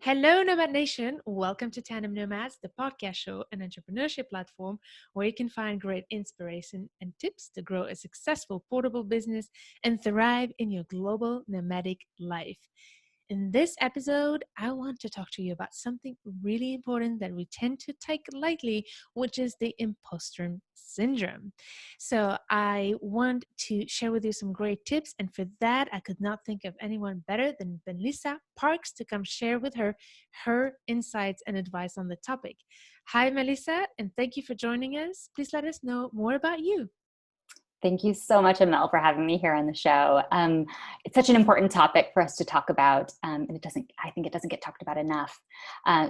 Hello, Nomad Nation. Welcome to Tandem Nomads, the podcast show and entrepreneurship platform where you can find great inspiration and tips to grow a successful portable business and thrive in your global nomadic life. In this episode, I want to talk to you about something really important that we tend to take lightly, which is the imposter syndrome. So, I want to share with you some great tips. And for that, I could not think of anyone better than Melissa Parks to come share with her insights and advice on the topic. Hi, Melissa, and thank you for joining us. Please let us know more about you. Thank you so much, Amel, for having me here on the show. It's such an important topic for us to talk about, and I think it doesn't get talked about enough.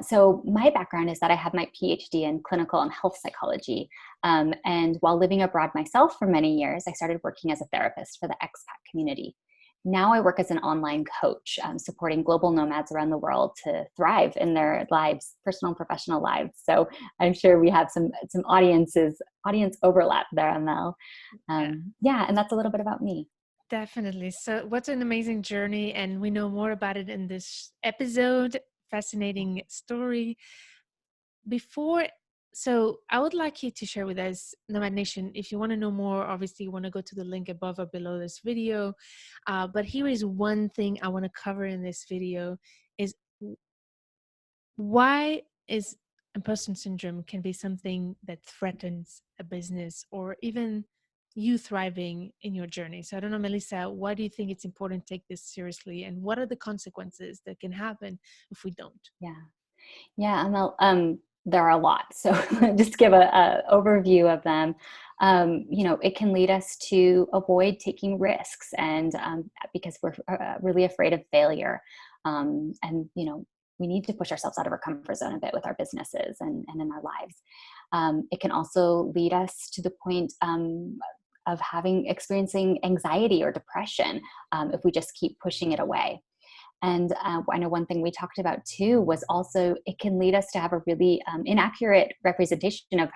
So my background is that I have my PhD in clinical and health psychology. And while living abroad myself for many years, I started working as a therapist for the expat community. Now I work as an online coach, supporting global nomads around the world to thrive in their lives, personal and professional lives. So I'm sure we have some audience overlap there, Amel. Yeah. Yeah, and that's a little bit about me. Definitely. So, what's an amazing journey, and we know more about it in this episode. Fascinating story. Before, so I would like you to share with us, Nomad Nation, if you want to know more, obviously you want to go to the link above or below this video. But here is one thing I want to cover in this video is why is imposter syndrome can be something that threatens a business or even you thriving in your journey. So I don't know, Melissa, why do you think it's important to take this seriously, and what are the consequences that can happen if we don't? Yeah, yeah, Amel. There are a lot. So just give a overview of them. It can lead us to avoid taking risks, and because we're really afraid of failure, and we need to push ourselves out of our comfort zone a bit with our businesses and in our lives. It can also lead us to the point of experiencing anxiety or depression if we just keep pushing it away. And I know one thing we talked about too was also it can lead us to have a really inaccurate representation of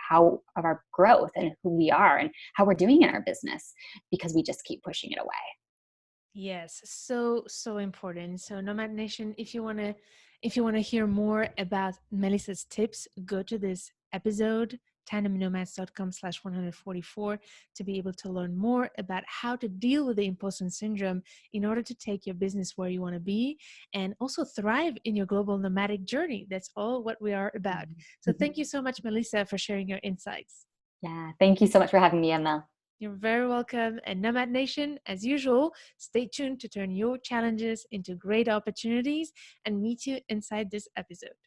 our growth and who we are and how we're doing in our business because we just keep pushing it away. Yes, so important. So Nomad Nation, if you want to hear more about Melissa's tips, go to this episode tandemnomads.com/144 to be able to learn more about how to deal with the imposter syndrome in order to take your business where you want to be and also thrive in your global nomadic journey. That's all what we are about. So thank you so much, Melissa, for sharing your insights. Yeah, thank you so much for having me, Emma. You're very welcome. And Nomad Nation, as usual, stay tuned to turn your challenges into great opportunities and meet you inside this episode.